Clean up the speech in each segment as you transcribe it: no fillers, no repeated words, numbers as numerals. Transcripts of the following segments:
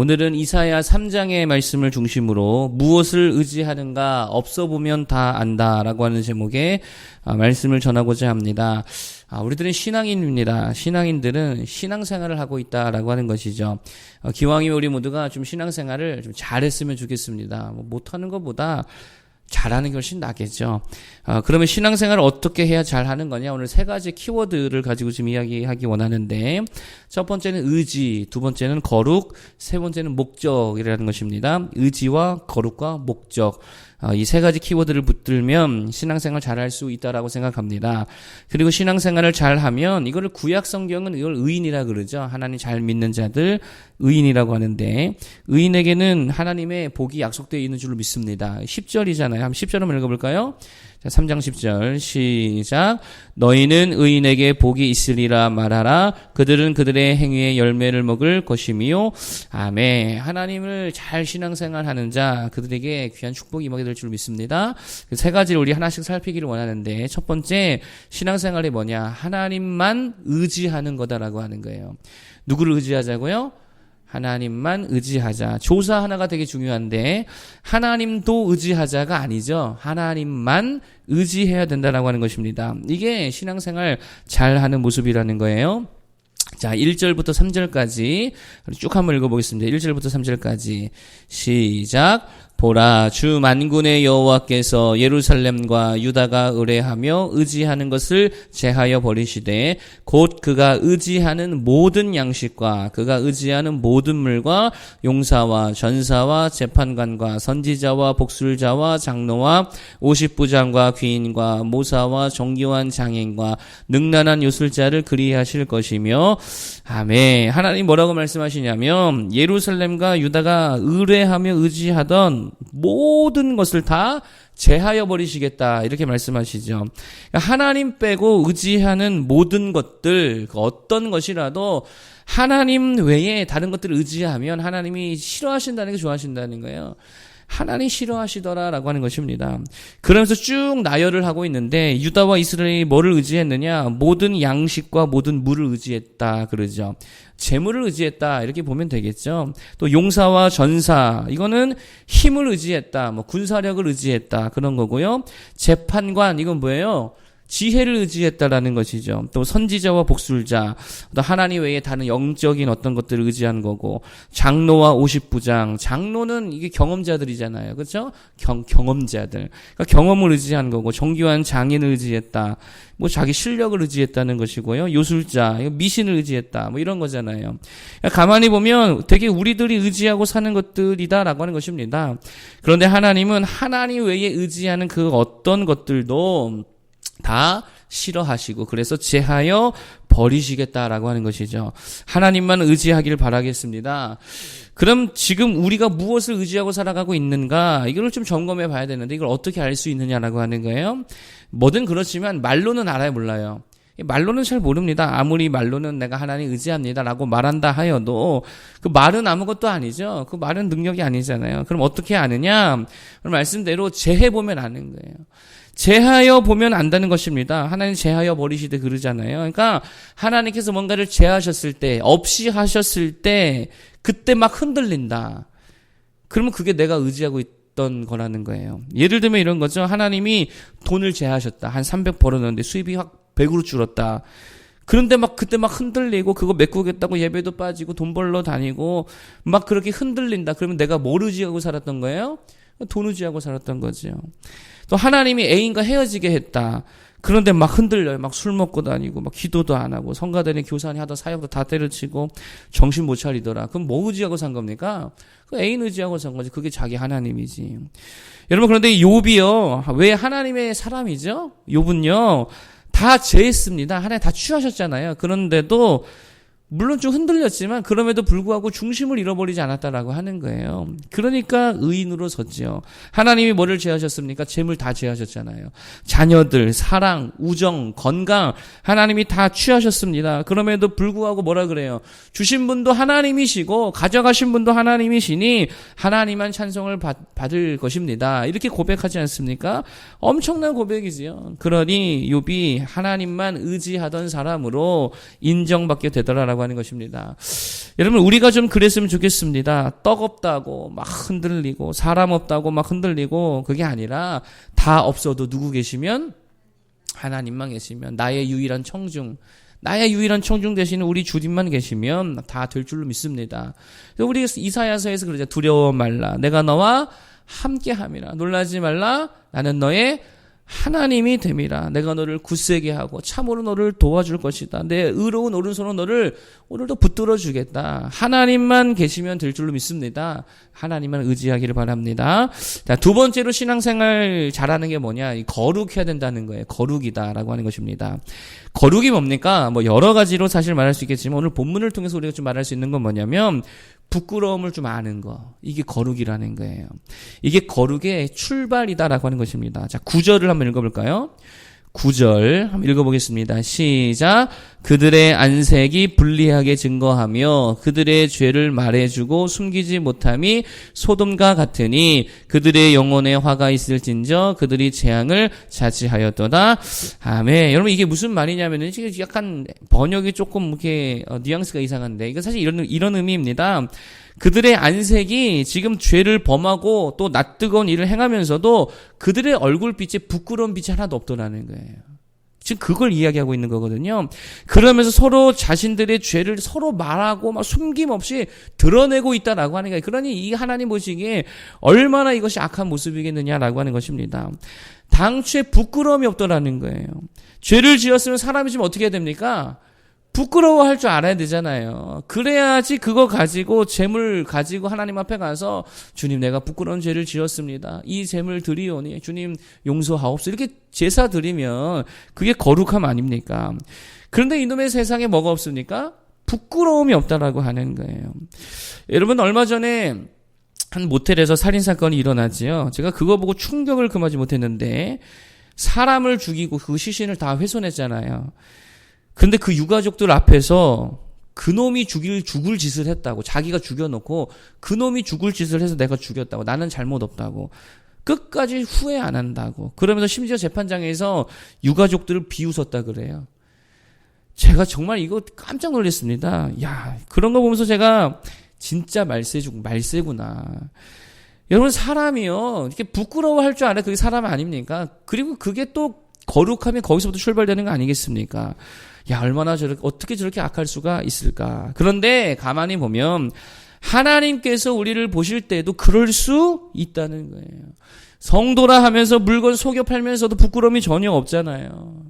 오늘은 이사야 3장의 말씀을 중심으로 무엇을 의지하는가 없어 보면 다 안다라고 하는 제목의 말씀을 전하고자 합니다. 우리들은 신앙인입니다. 신앙인들은 신앙생활을 하고 있다라고 하는 것이죠. 기왕이면 우리 모두가 좀 신앙생활을 좀 잘했으면 좋겠습니다. 못하는 것보다 잘하는 게 훨씬 낫겠죠. 그러면 신앙생활을 어떻게 해야 잘하는 거냐? 오늘 세 가지 키워드를 가지고 지금 이야기하기 원하는데, 첫 번째는 의지, 두 번째는 거룩, 세 번째는 목적이라는 것입니다. 의지와 거룩과 목적. 이 세 가지 키워드를 붙들면 신앙생활 잘할 수 있다라고 생각합니다. 그리고 신앙생활을 잘하면 이거를 구약 성경은 이걸 의인이라 그러죠. 하나님 잘 믿는 자들 의인이라고 하는데, 의인에게는 하나님의 복이 약속되어 있는 줄로 믿습니다. 10절이잖아요. 한번 10절 한번 읽어볼까요? 자, 3장 10절 시작. 너희는 의인에게 복이 있으리라 말하라. 그들은 그들의 행위의 열매를 먹을 것이미요. 아멘. 하나님을 잘 신앙생활하는 자, 그들에게 귀한 축복이 임하게 될 줄 믿습니다. 세 가지를 우리 하나씩 살피기를 원하는데, 첫 번째 신앙생활이 뭐냐? 하나님만 의지하는 거다라고 하는 거예요. 누구를 의지하자고요? 하나님만 의지하자. 조사 하나가 되게 중요한데, 하나님도 의지하자가 아니죠. 하나님만 의지해야 된다라고 하는 것입니다. 이게 신앙생활 잘하는 모습이라는 거예요. 자, 1절부터 3절까지 쭉 한번 읽어보겠습니다. 1절부터 3절까지 시작. 보라, 주 만군의 여호와께서 예루살렘과 유다가 의뢰하며 의지하는 것을 제하여 버리시되, 곧 그가 의지하는 모든 양식과 그가 의지하는 모든 물과 용사와 전사와 재판관과 선지자와 복술자와 장로와 50부장과 귀인과 모사와 정교한 장인과 능란한 요술자를 그리하실 것이며. 아멘. 하나님 뭐라고 말씀하시냐면, 예루살렘과 유다가 의뢰하며 의지하던 모든 것을 다 제하여 버리시겠다, 이렇게 말씀하시죠. 하나님 빼고 의지하는 모든 것들, 어떤 것이라도 하나님 외에 다른 것들을 의지하면 하나님이 싫어하신다는 게 좋아하신다는 거예요. 하나님 싫어하시더라라고 하는 것입니다. 그러면서 쭉 나열을 하고 있는데, 유다와 이스라엘이 뭐를 의지했느냐? 모든 양식과 모든 물을 의지했다 그러죠. 재물을 의지했다, 이렇게 보면 되겠죠. 또 용사와 전사, 이거는 힘을 의지했다, 군사력을 의지했다, 그런 거고요. 재판관, 이건 뭐예요? 지혜를 의지했다라는 것이죠. 또 선지자와 복술자, 또 하나님 외에 다른 영적인 어떤 것들을 의지한 거고, 장로와 50부장, 장로는 이게 경험자들이잖아요. 그렇죠? 경험자들. 그러니까 경험을 의지한 거고, 정교한 장인을 의지했다. 자기 실력을 의지했다는 것이고요. 요술자, 미신을 의지했다. 이런 거잖아요. 가만히 보면 되게 우리들이 의지하고 사는 것들이다라고 하는 것입니다. 그런데 하나님은 하나님 외에 의지하는 그 어떤 것들도 다 싫어하시고, 그래서 제하여 버리시겠다라고 하는 것이죠. 하나님만 의지하기를 바라겠습니다. 그럼 지금 우리가 무엇을 의지하고 살아가고 있는가, 이걸 좀 점검해 봐야 되는데, 이걸 어떻게 알 수 있느냐라고 하는 거예요. 뭐든 그렇지만 말로는 알아야 몰라요. 말로는 잘 모릅니다. 아무리 말로는 내가 하나님 의지합니다라고 말한다 하여도 그 말은 아무것도 아니죠. 그 말은 능력이 아니잖아요. 그럼 어떻게 아느냐? 말씀대로 제해보면 아는 거예요. 제하여 보면 안다는 것입니다. 하나님 제하여 버리시되 그러잖아요. 그러니까 하나님께서 뭔가를 제하셨을 때, 없이 하셨을 때, 그때 막 흔들린다. 그러면 그게 내가 의지하고 있던 거라는 거예요. 예를 들면 이런 거죠. 하나님이 돈을 제하셨다. 한 300 벌어놨는데 수입이 확 100으로 줄었다. 그런데 그때 흔들리고, 그거 메꾸겠다고 예배도 빠지고 돈 벌러 다니고 막 그렇게 흔들린다. 그러면 내가 뭘 의지하고 살았던 거예요? 돈 의지하고 살았던 거죠. 또 하나님이 애인과 헤어지게 했다. 그런데 막 흔들려요. 막 술 먹고 다니고, 막 기도도 안 하고, 성가대니 교사니 하다 사역도 다 때려치고, 정신 못 차리더라. 그럼 뭐 의지하고 산 겁니까? 그 애인 의지하고 산 거지. 그게 자기 하나님이지. 여러분, 그런데 욥이요. 왜 하나님의 사람이죠? 욥은요, 다 제했습니다. 하나님 다 취하셨잖아요. 그런데도 물론 좀 흔들렸지만 그럼에도 불구하고 중심을 잃어버리지 않았다라고 하는 거예요. 그러니까 의인으로 섰지요. 하나님이 뭐를 제하셨습니까? 재물 다 제하셨잖아요. 자녀들, 사랑, 우정, 건강, 하나님이 다 취하셨습니다. 그럼에도 불구하고 뭐라 그래요? 주신 분도 하나님이시고 가져가신 분도 하나님이시니 하나님만 찬송을 받을 것입니다. 이렇게 고백하지 않습니까? 엄청난 고백이지요. 그러니 욥이 하나님만 의지하던 사람으로 인정받게 되더라라고 된다라고 하는 것입니다. 여러분, 우리가 좀 그랬으면 좋겠습니다. 떡 없다고 막 흔들리고 사람 없다고 막 흔들리고, 그게 아니라 다 없어도 누구 계시면? 하나님만 계시면, 나의 유일한 청중 대신에 우리 주님만 계시면 다 될 줄로 믿습니다. 우리 이사야서에서 그러죠. 두려워 말라. 내가 너와 함께함이라. 놀라지 말라. 나는 너의 하나님이 됨이라. 내가 너를 굳세게 하고 참으로 너를 도와줄 것이다. 내 의로운 오른손으로 너를 오늘도 붙들어 주겠다. 하나님만 계시면 될 줄로 믿습니다. 하나님만 의지하기를 바랍니다. 자, 두 번째로 신앙생활 잘하는 게 뭐냐? 거룩해야 된다는 거예요. 거룩이다라고 하는 것입니다. 거룩이 뭡니까? 뭐 여러 가지로 사실 말할 수 있겠지만 오늘 본문을 통해서 우리가 좀 말할 수 있는 건 뭐냐면 부끄러움을 좀 아는 거. 이게 거룩이라는 거예요. 이게 거룩의 출발이다라고 하는 것입니다. 자, 9절을 한번 읽어볼까요? 9절 한번 읽어보겠습니다. 시작. 그들의 안색이 불리하게 증거하며 그들의 죄를 말해주고 숨기지 못함이 소돔과 같으니 그들의 영혼에 화가 있을진저 그들이 재앙을 자치하였도다. 아멘. 여러분, 이게 무슨 말이냐면은 지금 약간 번역이 조금 이렇게 뉘앙스가 이상한데, 이거 사실 이런 의미입니다. 그들의 안색이 지금 죄를 범하고 또 낯뜨거운 일을 행하면서도 그들의 얼굴빛에 부끄러운 빛이 하나도 없더라는 거예요. 지금 그걸 이야기하고 있는 거거든요. 그러면서 서로 자신들의 죄를 서로 말하고 막 숨김없이 드러내고 있다라고 하는 거예요. 그러니 이 하나님 보시기에 얼마나 이것이 악한 모습이겠느냐라고 하는 것입니다. 당초에 부끄러움이 없더라는 거예요. 죄를 지었으면 사람이 지금 어떻게 해야 됩니까? 부끄러워할 줄 알아야 되잖아요. 그래야지 그거 가지고 재물 가지고 하나님 앞에 가서 주님, 내가 부끄러운 죄를 지었습니다. 이 재물 드리오니 주님 용서하옵소서. 이렇게 제사 드리면 그게 거룩함 아닙니까? 그런데 이놈의 세상에 뭐가 없습니까? 부끄러움이 없다라고 하는 거예요. 여러분, 얼마 전에 한 모텔에서 살인사건이 일어나지요. 제가 그거 보고 충격을 금하지 못했는데, 사람을 죽이고 그 시신을 다 훼손했잖아요. 근데 그 유가족들 앞에서 그놈이 죽을 짓을 했다고, 자기가 죽여놓고 그놈이 죽을 짓을 해서 내가 죽였다고, 나는 잘못 없다고, 끝까지 후회 안 한다고, 그러면서 심지어 재판장에서 유가족들을 비웃었다 그래요. 제가 정말 이거 깜짝 놀랐습니다. 야, 그런 거 보면서 제가 진짜 말세구나. 여러분, 사람이요, 이렇게 부끄러워할 줄 알아야 그게 사람 아닙니까? 그리고 그게 또 거룩하면 거기서부터 출발되는 거 아니겠습니까? 야, 얼마나 어떻게 저렇게 악할 수가 있을까? 그런데 가만히 보면 하나님께서 우리를 보실 때도 그럴 수 있다는 거예요. 성도라 하면서 물건 속여 팔면서도 부끄러움이 전혀 없잖아요.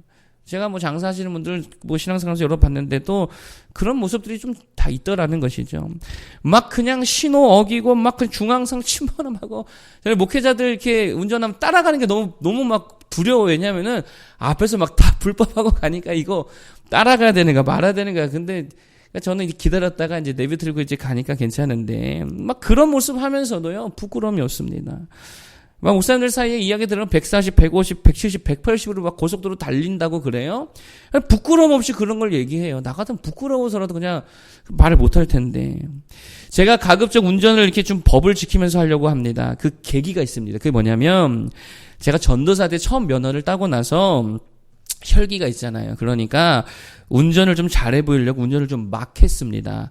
제가 뭐 장사하시는 분들 신앙생활에서 여러 봤는데도 그런 모습들이 좀 다 있더라는 것이죠. 막 그냥 신호 어기고 막 그 중앙상 침범하고, 목회자들 이렇게 운전하면 따라가는 게 너무 막 두려워. 왜냐면은 앞에서 막 다 불법하고 가니까 이거 따라가야 되는가 말아야 되는가. 근데 저는 이제 기다렸다가 이제 내비 틀고 이제 가니까 괜찮은데, 막 그런 모습 하면서도요, 부끄러움이 없습니다. 막 목사님들 사이에 이야기 들으면 140, 150, 170, 180으로 막 고속도로 달린다고 그래요? 부끄러움 없이 그런 걸 얘기해요. 나 같으면 부끄러워서라도 그냥 말을 못할 텐데. 제가 가급적 운전을 이렇게 좀 법을 지키면서 하려고 합니다. 그 계기가 있습니다. 그게 뭐냐면, 제가 전도사 때 처음 면허를 따고 나서 혈기가 있잖아요. 그러니까 운전을 좀 잘해 보이려고 운전을 좀 막 했습니다.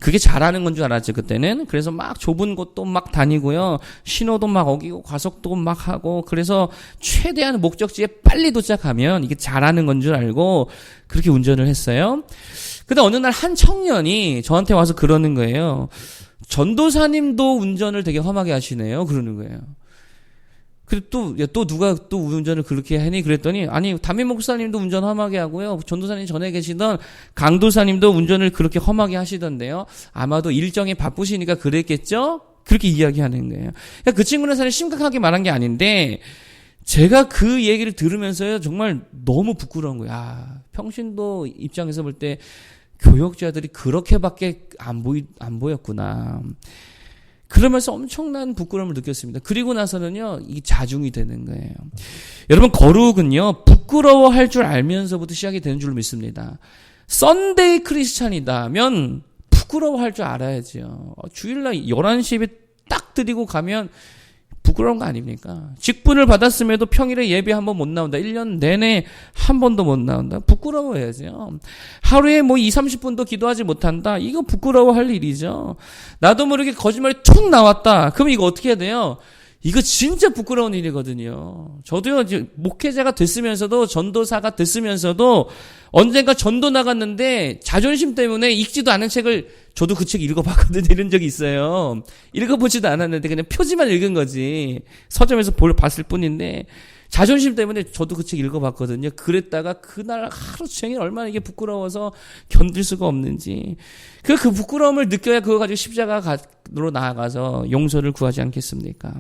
그게 잘하는 건 줄 알았죠, 그때는. 그래서 막 좁은 곳도 막 다니고요. 신호도 막 어기고 과속도 막 하고, 그래서 최대한 목적지에 빨리 도착하면 이게 잘하는 건 줄 알고 그렇게 운전을 했어요. 근데 어느 날 한 청년이 저한테 와서 그러는 거예요. 전도사님도 운전을 되게 험하게 하시네요. 그러는 거예요. 또 누가 또 운전을 그렇게 하니? 그랬더니, 아니, 담임 목사님도 운전 험하게 하고요. 전도사님 전에 계시던 강도사님도 운전을 그렇게 험하게 하시던데요. 아마도 일정이 바쁘시니까 그랬겠죠? 그렇게 이야기하는 거예요. 그러니까 그 친구는 사실 심각하게 말한 게 아닌데, 제가 그 얘기를 들으면서요, 정말 너무 부끄러운 거예요. 아, 평신도 입장에서 볼 때 교역자들이 그렇게밖에 안 보였구나. 그러면서 엄청난 부끄러움을 느꼈습니다. 그리고 나서는요, 이 자중이 되는 거예요. 여러분, 거룩은요, 부끄러워할 줄 알면서부터 시작이 되는 줄 믿습니다. 썬데이 크리스찬이다면 부끄러워할 줄 알아야죠. 주일날 11시에 딱 드리고 가면 부끄러운 거 아닙니까? 직분을 받았음에도 평일에 예배 한 번 못 나온다. 1년 내내 한 번도 못 나온다. 부끄러워야죠. 하루에 뭐 2, 30분도 기도하지 못한다. 이거 부끄러워할 일이죠. 나도 모르게 거짓말이 툭 나왔다. 그럼 이거 어떻게 해야 돼요? 이거 진짜 부끄러운 일이거든요. 저도요, 이제 목회자가 됐으면서도, 전도사가 됐으면서도, 언젠가 전도 나갔는데, 자존심 때문에 읽지도 않은 책을, 저도 그 책 읽어봤거든요. 이런 적이 있어요. 읽어보지도 않았는데, 그냥 표지만 읽은 거지. 서점에서 봤을 뿐인데, 자존심 때문에 저도 그 책 읽어봤거든요. 그랬다가 그날 하루 종일 얼마나 이게 부끄러워서 견딜 수가 없는지. 그 부끄러움을 느껴야 그거 가지고 십자가로 나아가서 용서를 구하지 않겠습니까?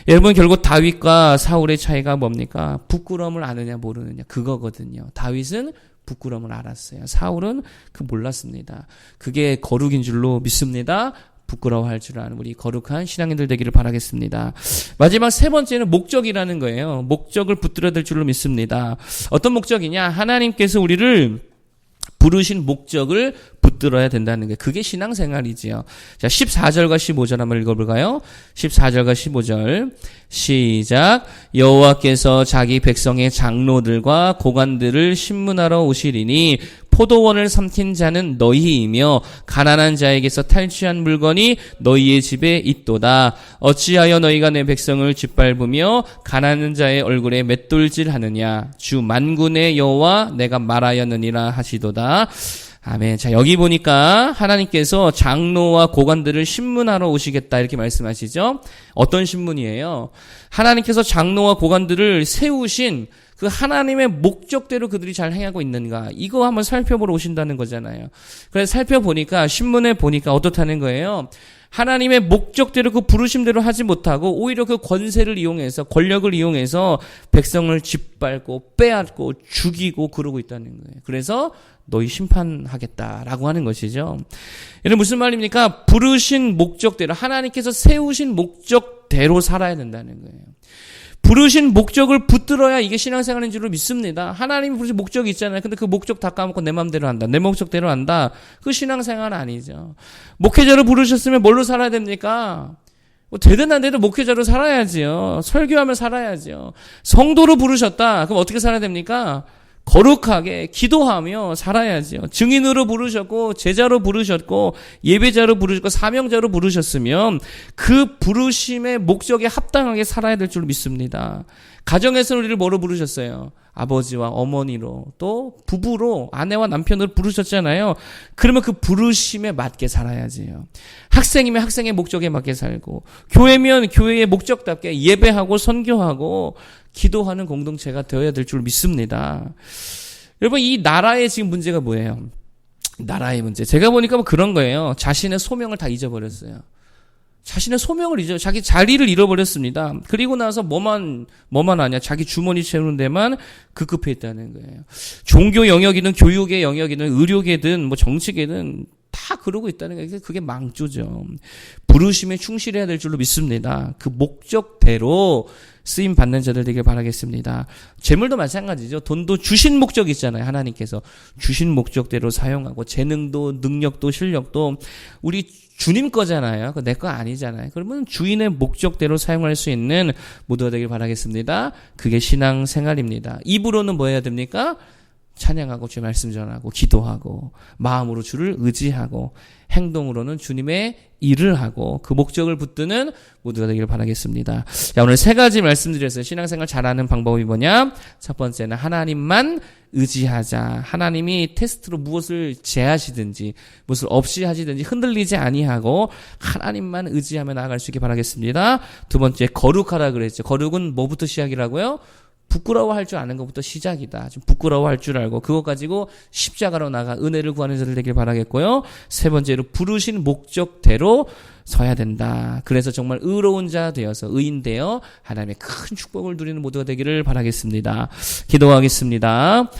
여러분, 결국 다윗과 사울의 차이가 뭡니까? 부끄러움을 아느냐 모르느냐 그거거든요. 다윗은 부끄러움을 알았어요. 사울은 몰랐습니다. 그게 거룩인 줄로 믿습니다. 부끄러워할 줄 아는 우리 거룩한 신앙인들 되기를 바라겠습니다. 마지막 세 번째는 목적이라는 거예요. 목적을 붙들어야 될 줄로 믿습니다. 어떤 목적이냐? 하나님께서 우리를 부르신 목적을 붙들어야 된다는 게 그게 신앙생활이지요. 자, 14절과 15절 한번 읽어볼까요? 14절과 15절 시작. 여호와께서 자기 백성의 장로들과 고관들을 신문하러 오시리니 포도원을 삼킨 자는 너희이며 가난한 자에게서 탈취한 물건이 너희의 집에 있도다. 어찌하여 너희가 내 백성을 짓밟으며 가난한 자의 얼굴에 맷돌질하느냐. 주 만군의 여호와 내가 말하였느니라 하시도다. 아멘. 자, 여기 보니까 하나님께서 장로와 고관들을 신문하러 오시겠다 이렇게 말씀하시죠. 어떤 신문이에요? 하나님께서 장로와 고관들을 세우신 그 하나님의 목적대로 그들이 잘 행하고 있는가 이거 한번 살펴보러 오신다는 거잖아요. 그래서 살펴보니까 신문에 보니까 어떻다는 거예요. 하나님의 목적대로 그 부르심대로 하지 못하고 오히려 그 권세를 이용해서 권력을 이용해서 백성을 짓밟고 빼앗고 죽이고 그러고 있다는 거예요. 그래서 너희 심판하겠다라고 하는 것이죠. 이는 무슨 말입니까? 부르신 목적대로 하나님께서 세우신 목적대로 살아야 된다는 거예요. 부르신 목적을 붙들어야 이게 신앙생활인 줄로 믿습니다. 하나님이 부르신 목적이 있잖아요. 근데 그 목적 다 까먹고 내 마음대로 한다. 내 목적대로 한다. 그 신앙생활은 아니죠. 목회자로 부르셨으면 뭘로 살아야 됩니까? 뭐 되든 안 되든 목회자로 살아야지요. 설교하며 살아야죠. 성도로 부르셨다. 그럼 어떻게 살아야 됩니까? 거룩하게 기도하며 살아야지요. 증인으로 부르셨고 제자로 부르셨고 예배자로 부르셨고 사명자로 부르셨으면 그 부르심의 목적에 합당하게 살아야 될 줄 믿습니다. 가정에서 우리를 뭐로 부르셨어요? 아버지와 어머니로 또 부부로 아내와 남편으로 부르셨잖아요. 그러면 그 부르심에 맞게 살아야지요. 학생이면 학생의 목적에 맞게 살고 교회면 교회의 목적답게 예배하고 선교하고 기도하는 공동체가 되어야 될 줄 믿습니다. 여러분 이 나라의 지금 문제가 뭐예요? 나라의 문제. 제가 보니까 뭐 그런 거예요. 자신의 소명을 다 잊어버렸어요. 자신의 소명을 자기 자리를 잃어버렸습니다. 그리고 나서 뭐만 하냐? 자기 주머니 채우는 데만 급급해 있다는 거예요. 종교 영역이든 교육의 영역이든 의료계든 뭐 정치계든 다 그러고 있다는 거예요. 그게 망조죠. 부르심에 충실해야 될 줄로 믿습니다. 그 목적대로 쓰임 받는 자들 되길 바라겠습니다. 재물도 마찬가지죠. 돈도 주신 목적이 있잖아요. 하나님께서 주신 목적대로 사용하고 재능도 능력도 실력도 우리 주님 거잖아요. 내 거 아니잖아요. 그러면 주인의 목적대로 사용할 수 있는 모두가 되길 바라겠습니다. 그게 신앙생활입니다. 입으로는 뭐 해야 됩니까? 찬양하고 주의 말씀 전하고 기도하고 마음으로 주를 의지하고 행동으로는 주님의 일을 하고 그 목적을 붙드는 모두가 되기를 바라겠습니다. 자, 오늘 세 가지 말씀드렸어요. 신앙생활 잘하는 방법이 뭐냐? 첫 번째는 하나님만 의지하자. 하나님이 테스트로 무엇을 제하시든지 무엇을 없이 하시든지 흔들리지 아니하고 하나님만 의지하며 나아갈 수 있게 바라겠습니다. 두 번째 거룩하라 그랬죠. 거룩은 뭐부터 시작이라고요? 부끄러워할 줄 아는 것부터 시작이다. 좀 부끄러워할 줄 알고 그것 가지고 십자가로 나가 은혜를 구하는 자들 되길 바라겠고요. 세 번째로 부르신 목적대로 서야 된다. 그래서 정말 의로운 자 되어서 의인 되어 하나님의 큰 축복을 누리는 모두가 되기를 바라겠습니다. 기도하겠습니다.